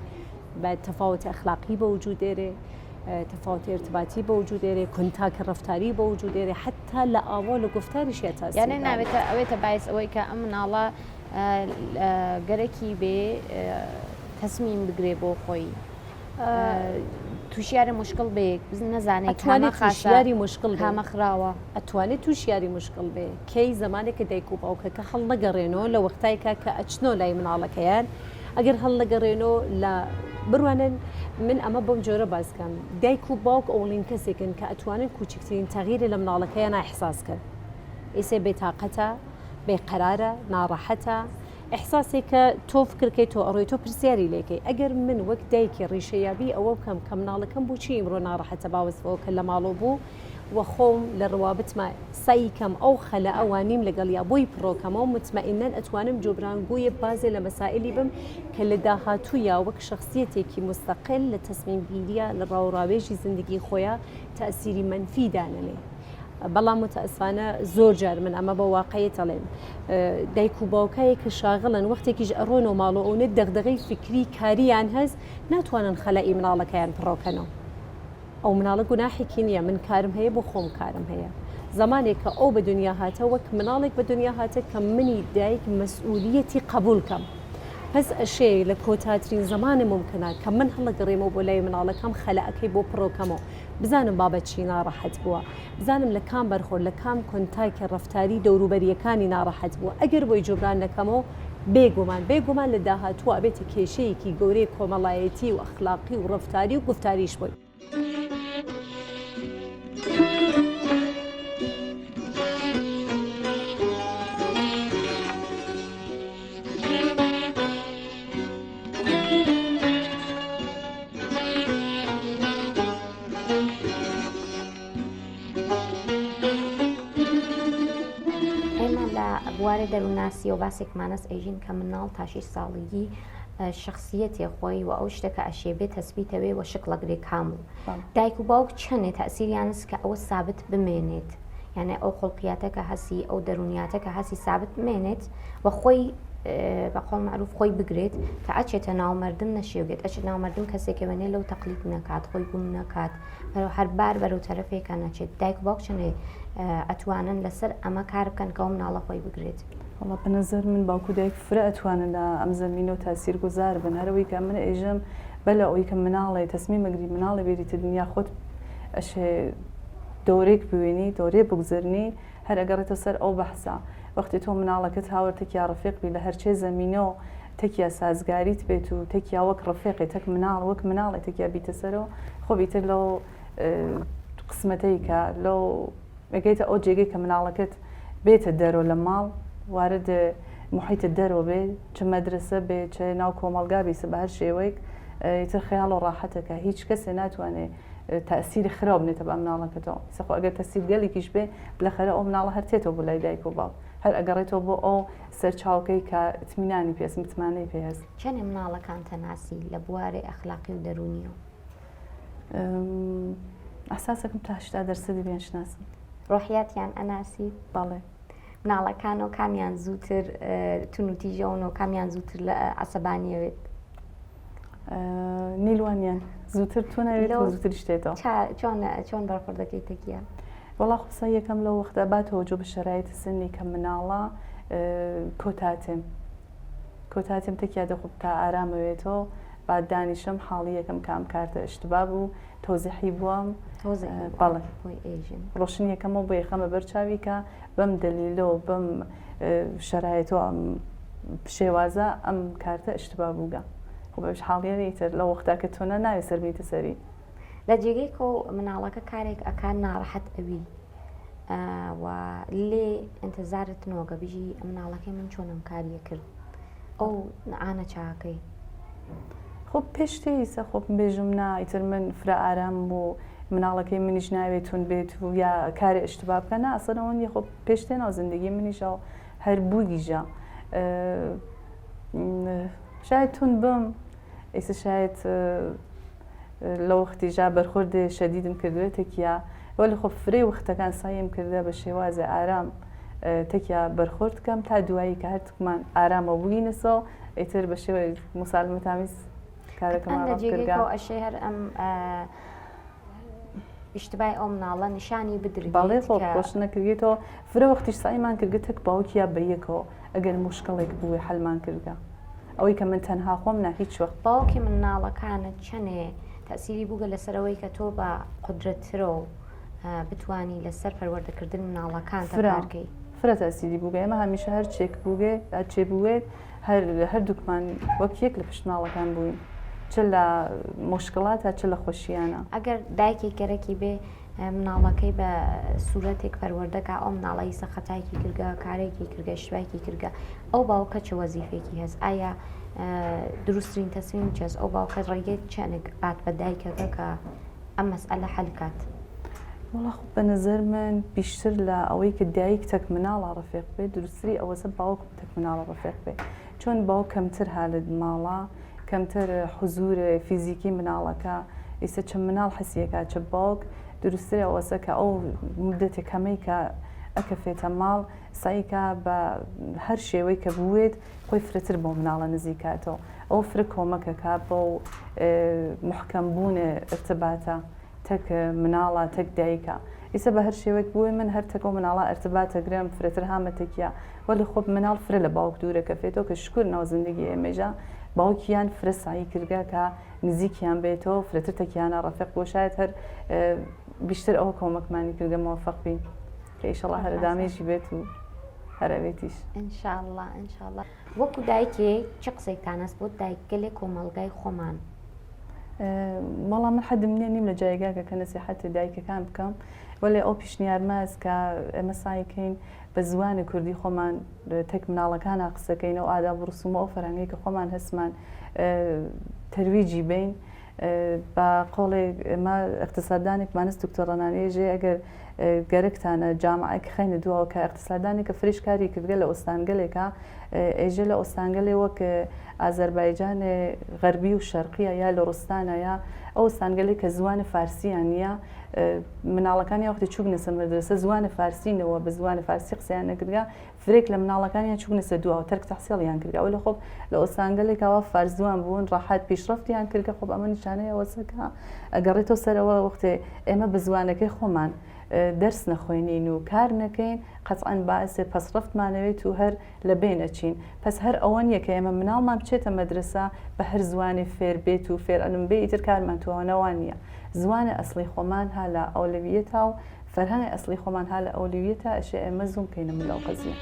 بە تەفاوت ئەخلاقی بە وجود دێرێ تفاوت ارتباطی بە وجود دێرێ کنتاکە ڕفتاری بە وجود دێرێ حتا لە ئاوا لە گفتاریشە تاسی یانێ ناوێتە ئەوێتە باعث ئەوەی کە ئەم مناڵە گەرەکی بێ تەسمیم بگرێ بۆ خۆی تووشیاری مشکل بێ نەزانێت توانێت مشکل هامەخراوە ئەتوانێت تووشیاری مشکل بێ کەی زمانێکە دایک و باوکەکە هەڵ نەگەڕێنەوە لە وەختایکە کە ئەچنۆ لای مناڵەکەیان ئەگەر هەڵ نەگەڕێنەوە لە بڕوانن من ئەمە بەم جۆرە باسکەم دایک و باوک ئەوڵین کەسێکن کە ئەتوانن کوچکترین تەغیرە لە مناڵەکەیان ئاحساس کرد ئێسێ بێتاقەتە بێقەرارە ناڕەحەتە ئەحساسێک کە تۆ فکرکەی تۆ ئەڕۆی تۆ پرسیاری لێکەی ئەگەر من وەک دایکی ڕیشەیابی ئەوە بکەم کە مناڵەکەم بۆچی ئیمڕۆ ناڕەحەتە باوەستەوە کە لە ماڵۆ بوو وە خۆم لە ڕوابتمە سایکەم ئەو خەلە ئەوانیم لەگەڵ یا بۆی پرۆکەمەوە متمەئینەن ئەتوانم جۆبرانگویە بازێ لە مەسائلی بم کە لە داهاتوویە وەک شخصیەتێکی مستەقل لە تەسمیمگیریە لە ڕاوڕاوێژی زندگی خۆیان تەسیری منفی دانەنێ بەڵام متەئسفانە زۆر جار من ئەمە بە واقعیت ئەڵێم دایک و باوکایە کە شاغڵن وەختێکیش ئەڕۆنەوە ماڵۆ ئەوە دەغدغەی فکری کاریان هەست ناتوانن خەلەئی مناڵەکەیان پڕۆکەنەوە ئەو مناڵە گوناحێکی نییە من کارم هەیە بۆ خۆم کارم هەیە زمانێک کە ئەو بە دنیا هاتە وەک مناڵێک بە دنیا هاتە کە منی دایک مەسئولیەتی قبولکەم پس ئەشێ لە کۆتاترین زمانی ممکنە کە من هەڵەگەڕێمەوە بۆ لای مناڵەکەم خەلەکەی بۆ پڕۆکەمەوە بزانم بابەت چی ناڕەحەت بووە بزانم لە کام بەرخۆر لە کام کۆنتاکە ڕفتاری دەوروبەریەکانی ناڕەحەت بووە ئەگەر بۆی جۆبران نەکەمەوە بێگومان لە داهاتووە بێتە کێشەیەکی گەورەی کۆمەڵایەتی و ئەخلاقی و ڕفتاری و گفتاریش بووی بوارە دەرووناسی و باسێکمانەس ئەیژین کە مناڵ تا 6 ساڵگی شخصیەتی خۆی و ئەو شتەکە ئەشێبێت تەسبیتەوێ و شکڵەگرێ کامل دایک و باوک چەندێت تەسیریانس کە ئەوە سابت بمێنێت یعنی ئەو خۆڵقیاتەکە هەسی ئەو دەرونیاتەکە هەسی سابت بمێنێت و خۆی بەقۆڵ معروف خۆی بگرێت کە ئەچێتە ناومەردم نەشێوگێت ئەچێت ناومەردم کەسێکەوێنێ لەو تەقلید نەکات خۆی گوم نەکات هەربار بەرەو تەرەفێکە نەچێت دایک باوک چەندێ ئەتوانن لەسەر ئەمە کار بکەن کە ئەو مناڵە خۆی بگرێت والله بنظر من باوکو دایک فرە ئەتوانن لە ئەم زەمینە و تاسیرگوزار بن هەرەوەی کە من ئێژەم بەلە ئەوی کە مناڵی تەسمیمەگری مناڵی بێریتە دنیا خۆت ئەشێ دەورێک بوێنی دەورێ بگزرنی هەر ئەگەڕێتە سەر ئەو بەحسا وەختی تۆ مناڵەکەت هاوردێکیا ڕفیقبی لە هەرچێ زەمینەوە تەکیا سازگاریت بێت و تەکیا وەک ڕفیقی تەک مناڵ وەک مناڵی تەکیا بیتە سەرەوە خۆ بیتر لەو قسمەتەی کە لەو ئەگەیتە ئەو جێگەی کە مناڵەکەت بێتە دەرەوە لە ماڵ وارد محیتە دەرەوە بێ چ مەدرسە بێ چ ناو کۆمەڵگا بیسە بە هەر شێوەیەک ئیتر خەیاڵ و ڕاحەتەکە هیچ کەسێ ناتوانێت تەسیری خراپ بنێتە بە مناڵەکەتەوە سەخۆ ئەگەر تەسیر گەلێکیش بێ بلەخەرە ئەو مناڵە هەرتێتەوە بۆ لای دایک و باوک هەر ئەگەڕێتەوە بۆ ئەو سەرچاوکەی کە ئتمینانی پێست متمانەی پێهست چەندێ مناڵەکان تەناسی لە بوارێ ئەخلاقی و دەرونیەوە ئەحساسەکەم تا 80% بیان شناسم ڕۆحیاتیان ئەناسی بەڵێ مناڵەکانەوە کامیان زووتر تونوتیژەون و کامیان زووتر لە عەسەبانیەوێت نیلوانیان زووتر تو نەوێت زووتر شتێتەوە چۆن بەرخۆردەکەی تەکیان وەڵا خۆسا یەکەم لەو وەختە باتەوە جۆ بە شەرایەتی سنی کە مناڵە کۆتاتێم تێکیا دەخوب تا ئارامەوێتەوە با دانیشم حاڵی یەکەم کام کارتە ئشتبا بوو تۆزیحی بووم بەڵێ ڕۆشن یەکەمەوە بۆ یەخەمە بەرچاوی کە بەم دەلیلەوە بەم شەرایەتەوە ئەم شێوازە ئەم کارتە ئشتبا بووگە خۆ بەش حاڵیەنیتر لە وەختا کە تۆ ناوێ سەربیتە سەری لە جێگەی کۆ مناڵەکە کارێک ئەکان ناڕەحەت ئەوی و لێ ئەنتەزارتنەوەگە بژی مناڵەکەی من چۆنم کاریە کرد ئەو ئانە چاکەی خۆ پێشتەیسە خۆ بێژم نا ئیتر من فرە ئارام بوو مناڵەکەی منیش ناوێتون بێت و یا کاری ئشتبا بکە نا ئەسەرەوە نیە خۆ پێشتێنەوە زندگی منیشەوە هەر بووگیژە شاید تون بم ئیسە شاید لە وەختی ژا بەرخۆردێ شەدیدم کردوێتێکیا وەلی خۆ فرێ وەختەکان سایم کردە بە شێوازە ئارام تێکیا بەرخۆرد بکەم تا دوایی کە هەرتکمان ئارامە بووینەسەوە ئیتر بە شێوە موسالمەتامیز کارەکەمان ڕابکردگا ئەشێ هەر ئەم ئیشتبای ئەو مناڵە نیشانی بدرێت باڵێ خۆ خۆش نەکردێتەوە فرە وەختیش سایمان کردگە تەک باوکیا بەیەکەوە ئەگەر مشکڵێک بووێ حەلمان کردگا ئەوەی کە من تەنها خۆم نا هیچ وەخت باوکی مناڵەکانت چەنێ تەسیری بووگە لەسەرەوەی کە تۆ بە قودرەتترە و بتوانی لەسەر پەروەردەکردن مناڵەکان تەکارکەی فرە تەسیری بووگە ئێمە هەمیشە هەر چێک بووگێ چێ بووێت هەردووکمان وەک یەک لە پشت مناڵەکان بووین چ لە مشکڵاتە چ لە خۆشییانە ئەگەر دایکێک گەرەکی بێ مناڵەکەی بە سوورەتێک پەروەردەکە ئەو مناڵی سەخەتایکی کردگە کارێکی کردگە شوایکی کردگە ئەو باوکە چه وەزیفێکی هەست ئایا دروستترین تەسمیم چێز ئەو باوکە ڕێگەی چەنێک ئات بە دایکەکە کە ئەم مەسئلە حەلکات وڵا خۆ بە نەزەر من بیشتر لە ئەوەی کە دایک تەک مناڵە ڕەفیق بێ دروستری ئەوەسە باوک تەک مناڵە ڕەفیق بێ چۆن باوک کەمتر هالت ماڵە کەمتر حزورە فیزیکی مناڵەکە ئیسە چ مناڵ حسیەکە چ باوک دروستری ئەوەسە کە ئەو مدەتێک کەمەی کە ئەکەفێتە ماڵ سایکە بە هەر شێوەی کە بوێت خۆی فرەتر بۆ مناڵە نزیکاتەوە ئەو فرە کۆمەکەکە بۆ محکەمبوونە ارتباتە تەک مناڵە تەک دایکە ئیسە بە هەر شێوەیەک بووی من هەر تەکۆ مناڵە ارتباتەگرم فرەتر هامەتێکیە وەلی خۆب مناڵ فرە لە باوک دوورەکەفێتەوە کە شکر ناو زندگی ئێمەژە باوکیان فرە سایی کردگە کە نزیکیان بێتەوە فرەتر تەکیانە ڕەفیق بۆ شاید هەر بیشتر ئەوە کۆمەکمانی کردگە موفق بین کە ئیشەڵا هەر دامێژی بێت و هەرەوێتیش ئینشاءڵڵا ئینشاءڵڵا وەکو دایکێک چ قسەیتان هەست بۆ دایکگەلێک کۆمەڵگای خۆمان بەڵام من حەدم نییە نیم لە جایگاکە کە نەسیحەتی دایکەکان بکەم وەلێ ئەو پیشنیارمەز کە ئێمە سایکەین بە زوانی کوردی خۆمان تەک مناڵەکانە قسەکەینەوە ئادا بڕسومە ئەو فەرهەنگی کە خۆمان هەستمان تەرویجی بین بە قۆڵێک ئێمە اقتصاددانێکمانست دکتۆرەنانێژێ ئەگەر گەرەکتانە جامعەک خەینە دووە کە اقتصاددانی کە فریش کاری کردگە لە ئۆستانگەلێکە ئێژە لە ئۆستانگەلێ وەک ئازەربایجانێ غەربی و شەرقیە یا لە ڕستانە یا ئەو ئۆستانگەلێک کە زوانە فارسییان نییە مناڵەکانی وەختی چوونە سەر مەدرسە زوانە فارسینەوە بە زوانە فارسی قسەیان نەکردگا فرێک لە مناڵەکانیان چوونە سەر دووە تەرک تەحسیڵیان کردگا ئەو لە خۆب لە ئۆستانگەلێکەوە فارزوان بوون ڕاحەت پیشرەفتیان کردگە خۆب ئەمە نیشانەیە وەسەکە ئەگەڕێتەوە سەرەوە وەختێ ئێمە بە زوانەکەی خۆمان دەرس نەخوێنین و کار نەکەین قەتعەن باعثێ پەسڕەفتمانەوێت و هەر لە بینەچین پس هەر ئەوەن یەکە ئێمە مناڵمان بچێتە مەدرسە بە هەر زوانی فێر بێت و فێر ئەنم بێ ئیتر کارمان توانەوان نییە زوانە ئەسڵی خۆمان ها لە ئەولەویەتە و فەرهەنگی ئەسڵی خۆمان ها لە ئەولەویەتە ئەشێ ئێمە زوم بکەینە ملەو قەزیە.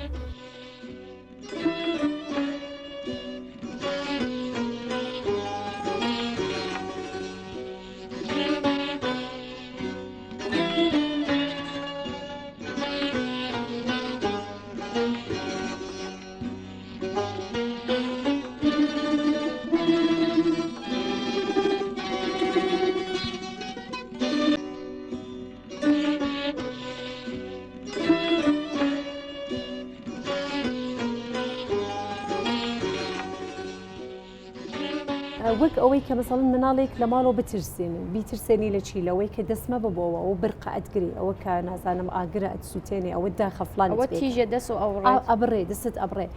وەک ئەوەی کە مەسەڵەن مناڵێک لە ماڵەوە بترسێنن بیترسێنی لە چی لەوەی کە دەستمە ببەوە و برقە ئەتگری ئەوە کە نازانم ئاگرە ئەتسووتێنێ ئەوە داخەفلان ئەوە تیژە دەست و ئەبڕێ دەست ئەبڕێ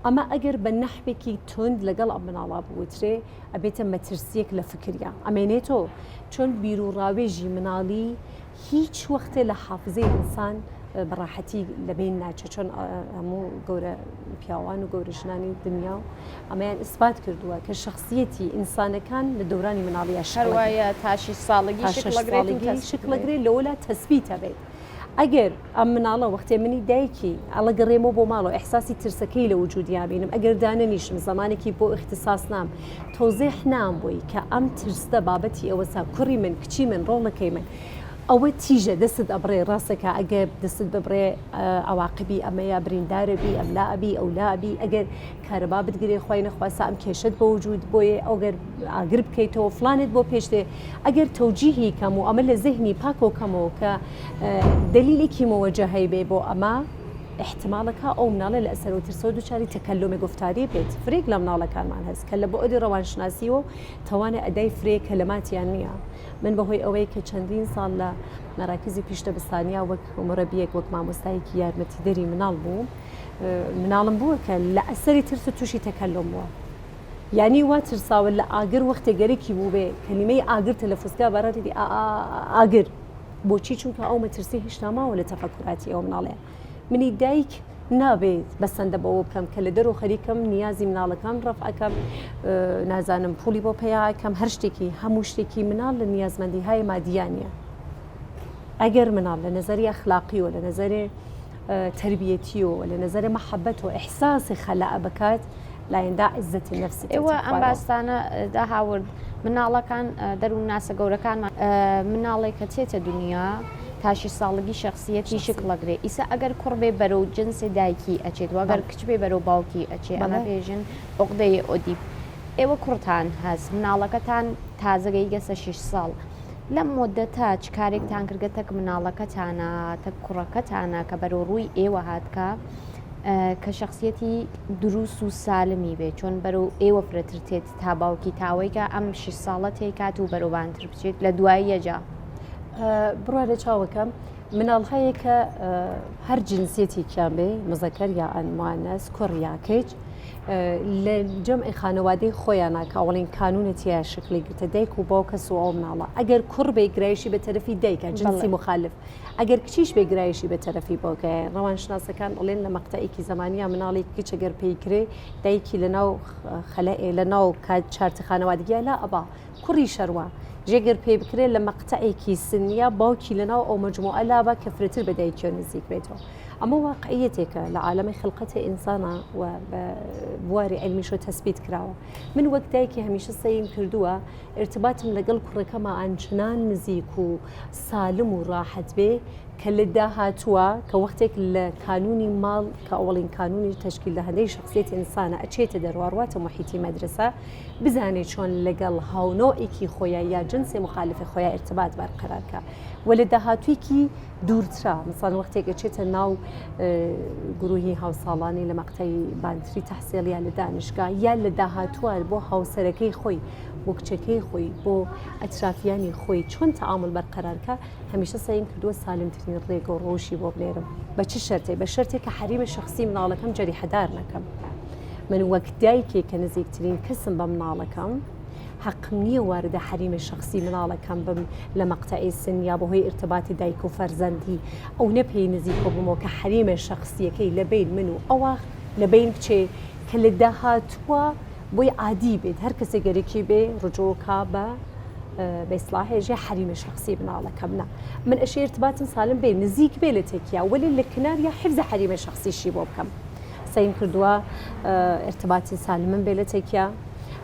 ئەمە ئەگەر بە نەحوێکی تند لەگەڵ ئەم مناڵا بوترێ ئەبێتە مەترسیەک لە فکریا ئەمێنێتۆ چۆن بیر و ڕاوێژی مناڵی هیچ وەختێ لە حافزەی ئینسان بەڕاحەتی لەبین ناچێت چۆن هەموو گەورە پیاوان و گەورە ژنانی دنیا و ئەمەیان ئیسبات کردووە کە شخصیەتی ئینسانەکان لە دەورانی مناڵیە شەروایە تاشی ساڵگی شکلەگرێت لەوەلا تەسبیتە بێت. ئەگەر ئەم مناڵە وەختێ منی دایکی ئەڵەگەڕێمەوە بۆ ماڵەوە ئەحساسی ترسەکەی لە وجودیا بینم ئەگەر دانەنیشم زمانێکی بۆ اختصاص نام تۆزێح نام بووی کە ئەم ترسدە بابەتی ئەوەسا کوڕی من کچی من ڕۆڵەکەی من ئەوە تیژە دەست ئەبڕێ ڕاستەکە ئەگەر دەست ببڕێ ئەواقبی ئەمەیە بریندارەبی ئەملابی ئەولابی ئەگەر کارەبا بتگرێ خۆی نەخواسە ئەم کێشت بە وجود بۆیە ئەوگەر ئاگر بکەیتەوە فلانت بۆ پێشتێ ئەگەر تەوجیهی کەم و ئەمە لە زیهنی پاکۆ کەمەوە کە دلیلێکی مەوەجەهەی بێ بۆ ئەمە احتمالەکە ئەو مناڵە لە ئەسەر و ترسە و دووچاری تەکەلومێ گفتاری بێت فرێک لە مناڵەکانمان هەست کە لە بۆ ئەدی ڕەوانشناسیەوە تەوانێت ئەدای فرێ کەلەماتیان نییە من بەهۆی ئەوەی کە چەندین ساڵ لە مەراکزی پیشتەبستانیا وەک مڕەبیەک وەک مامۆستایەکی یارمەتیدەری مناڵ بوو مناڵم بووە کە لە ئەسەری ترس و تووشی تەکەلوم بووە یعنی وا ترساوە لە ئاگر وەختێ گەرەکی بوو بێ کەلیمەی ئاگر تەلەفوزکا بەڕاتی ئاگر بۆچی چونکە ئەو مەترسی هیچ ناماوە لە تەفەکوراتی ئەو مناڵەیە منی دایک نابێت بەسەندە بەوە بکەم کە لە دەرۆ خەریکەم نیازی مناڵەکان ڕەفعەکەم نازانم پولی بۆ پێیاکەم هەر شتێکی هەموو شتێکی مناڵ لە نیازمەندیهای مادیانە ئەگەر مناڵ لە نەزەری ئەخلاقیەوە لە نەزەری تربیەتیەوە لە نەزەری مەحەبەت و ئیحساسی خەلاء بکات لایەندا عیزەتی نەفسی ئێوە ئەم باستانە داهاورد مناڵەکان دەروون ناسە گەورەکانمان مناڵێک کە چێتە دنیا تاشی ساڵگی شخصیەتی شکڵەگرێ ئیسا ئەگەر کوڕ بێ بەرەو جنسی دایکی ئەچێت وەگەر کچ بێ بەرەو باوکی ئەچێ ئەمە بێژن عقدەی ئۆدیب ئێوە کوڕتان هەست مناڵەکەتان تازەگەی گەسە 6 ساڵ لەم مدەتە چ کارێکتان کردگە تەک مناڵەکەتانە تەک کوڕەکەتانە کە بەرەو ڕووی ئێوە هاتکە کە شخصیەتی دروست و سالمی بێ چۆن بەرەو ئێوە فرەتر تێت تا باوکی تاوەیکە ئەم 6 ساڵە تێکات و بەرەوبانتر بچێت لە دوای یەجا بڕە لە چاوەکەم مناڵ هەیە کە هەر جنسیەتێکیان بێ مزەکەر یا ئەنموانەس کوڕ یا کچ لە جەمعی خانەوادەی خۆیانە کە ئەوڵین کانونەتیە شکلی گرتە دایک و باوکە سو ئەو مناڵە ئەگەر کوڕ بێ گرایشی بە تەرەفی دایکە جنسی مخالف ئەگەر کچیش بێ گرایشی بە تەرەفی باوکە ڕەوانشناسەکان ئەڵێن لە مەقتەیەکی زمانیە مناڵی کچ ئەگەر پێیکرێ دایکی لەناو خەلەئێ لەناو چارتە خانەوادگیە لا ئەبا کوڕی شەروە جێگەر پێ بکرێت لە مەقتەیەکی سنیە باوکی لەناو ئەو مەجموعە لابە کە فرەتر بە دایکی نزیک بێتەوە ئەمە واقعیەتێکە لە عالەمی خلقەتی ئینسانە و بە بواری علمیشۆ تەسبیت کراوە من وەک دایکی هەمیشە سەیم کردووە ارتباطم لەگەڵ کوڕەکەمە ئەنچنان نزیک و سالم و ڕاحەت بێ کە لە داهاتووە کە وەختێک لە کانونی ماڵ کە ئەوڵین کانونی تشکیل لە هەندەی شخصیت ئینسانە ئەچێتە دەرواڕواتە محیتی مەدرسە بزانێت چۆن لەگەڵ هاونۆئێکی خۆیان یا جنسی مخالفی خۆیان ارتباط بەرقەرارکە و لە داهاتوویکی دوورترا مثلا وەختێک ئەچێتە ناو گروهی هاوساڵانی لە مەقتەی بانتری تەحسیڵیا لە دانشگا یا لە داهاتووە بۆ هاوسەرەکەی خۆی بۆ کچەکەی خۆی بۆ ئەترافیانی خۆی چۆن تەعامل بەرقەرارکە هەمیشە سەیم کردووە سالمترین ڕێگە و ڕۆژی بۆ بلێرم بە چ شەرتێ بە شەرتێک کە حەریمە شخصی مناڵەکەم جەریحەدار نەکەم من وەک دایکێک کە نزیکترین کەسم بە مناڵەکەم حق نییە واردە حریمە شخصی مناڵەکەم بم لە مەقتەعی سن یا بەهۆی ارتباطی دایک و فەرزەندی ئەو نەپێی نزیکۆ بمەوە کە حریمە شخصیەکەی لەبین من و ئەوە لەبین بچێ کە لە داهاتووە بۆی عادی بێت هەر کەسێک گەرەکی بێ ڕجۆکا بە بەیسلاهێژێ حریمە شخصی مناڵەکەمنا من ئەشی ارتباطم سالم بێ نزیک بێ لە تێکیا وەلی لە کنار یا حفظە حریمە شخصیشی بۆ بکەم سەیم کردووە ارتباطی سالمم بێ لە تێکیا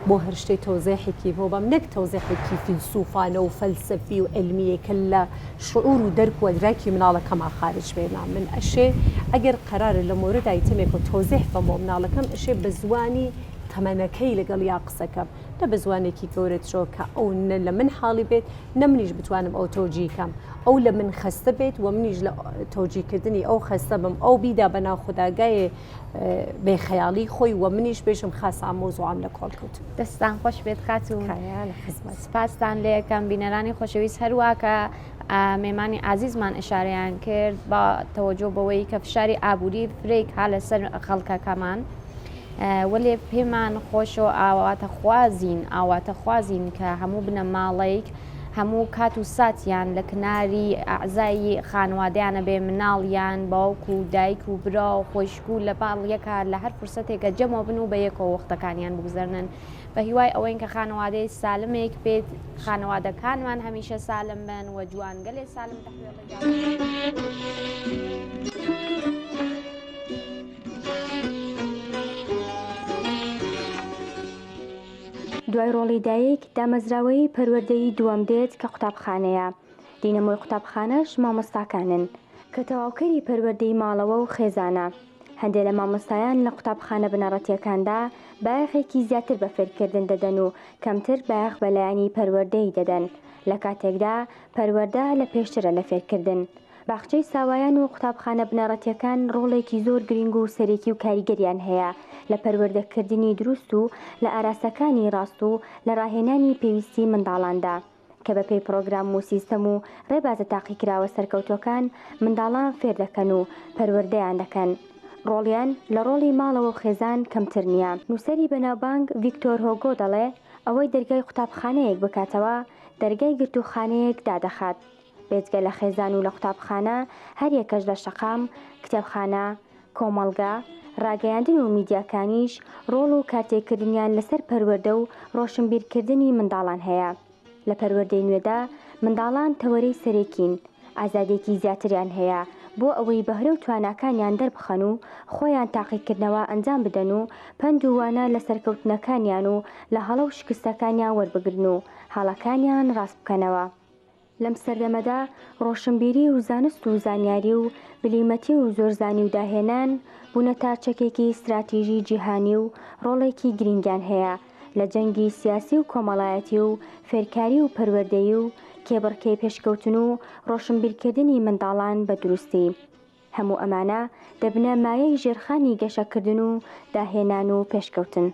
بۆ هەر شتەی تۆزێحێکی بۆ بەم نەک تۆزێحێکی فیلسوفانە و فەلسەفی و علمیەکە لە شعور و دەرک و ئەدراکی مناڵەکەما خارج بێنا من ئەشێ ئەگەر قەرارە لە مۆردای تمێک و تۆزێح بەمەوە مناڵەکەم ئەشێ بە زوانی تەمەنەکەی لەگەڵ یا قسەکەم نە بە زوانێکی گەورەترۆ کە ئەو لە من حاڵی بێت نە منیش بتوانم ئەو تۆجیکەم ئەو لە من خەستە بێت و منیش لە تۆجیکردنی ئەو خەستە بم ئەو بیدا بە ناو خوداگایە بێخەیاڵی خۆی و منیش بێژم خاص ئامۆزوعام لە کۆڵکەوت دەستان خۆش بێت خات و لە خزمەت سپاسان لێ یەکەم بینەرانی خۆشەویست هەروواکە مێمانی عزیزمان ئشارەیان کرد بە تەوەجۆ بەوەی کە فشاری ئابووری فرێک ها لەسەر خەڵکەکەمان وەلێ پێمان خۆشەوە ئاواتە خوازین کە هەموو بنە ماڵێک هەموو کات و ساتیان لە کناری ئەعزایی خانوادیانە بێ مناڵیان باوک و دایک و برا و خۆشک و لە باڵیەکە لە هەر فرسەتێکە جەمەوە بن و بە یەکەوە وەختەکانیان بگوزەرنن بە هیوای ئەوەی کە خانەوادەی سالمێک بێت خانەوادەکانمان هەمیشە سالم بن و جوانگەلێ سالم دوای ڕۆڵی دایک دامەزراوەی پەروەردەیی دووەم دێت کە قوتابخانەیە دینەمۆی قوتابخانەش مامۆستاکانن کە تەواوکەری پەروەردەی ماڵەوە و خێزانە هەندێک لە مامۆستایان لە قوتابخانە بنەڕەتیەکاندا بایەخێکی زیاتر بە فێرکردن دەدەن و کەمتر بایەخ بەلایانی پەروەردەی دەدەن لە کاتێکدا پەروەردە لە پێشترە لە فێرکردن باخچەی ساوایان و قوتابخانە بنەڕەتیەکان ڕۆڵێکی زۆر گرنگ و سەرێکی و کاریگەریان هەیە لە پەروەردەکردنی دروست و لە ئاراستەکانی ڕاست و لە ڕاهێنانی پێویستی منداڵاندا کە بەپێی پرۆگرام و سیستەم و ڕێبازە تاقیکراوە سەرکەوتۆکان منداڵان فێر دەکەن و پەروەردەیان دەکەن ڕۆڵیان لە ڕۆڵی ماڵەوە و خێزان کەمتر نییە نووسەری بەناوبانگ ڤیکتۆر هۆگۆ دەڵێ ئەوەی دەرگای قوتابخانەیەک بکاتەوە دەرگای گرتوخانەیەک دادەخات بێجگە لە خێزان و لە قوتابخانە هەر یەکەش لە شەقام کتێبخانە کۆمەڵگا ڕاگەیاندن و میدیاکانیش ڕۆڵ و کارتێکردنیان لەسەر پەروەردە و ڕۆشنبیرکردنی منداڵان هەیە لە پەروەردەی نوێدا منداڵان تەوەرەی سەرێکین ئازادێکی زیاتریان هەیە بۆ ئەوەی بەهرە و تواناکانیان دەربخەن و خۆیان تاقیکردنەوە ئەنجام بدەن و پند و وانە لە سەرکەوتنەکانیان و لە هەڵە و شکستەکانیان وەربگرن و هەڵەکانیان ڕاست بکەنەوە لەم سەردەمەدا ڕۆشنبیری و زانست و زانیاری و بلیمەتی و زۆرزانی و داهێنان بوونە تاچەکێکی استراتیژی جیهانی و ڕۆڵێکی گرنگیان هەیە لە جەنگی سیاسی و کۆمەڵایەتی و فێرکاری و پەروەردەیی و کێبڕکەی پێشکەوتن و ڕۆشنبیرکردنی منداڵان بە دروستی هەموو ئەمانە دەبنە مایەی ژێرخانی گەشەکردن و داهێنان و پێشکەوتن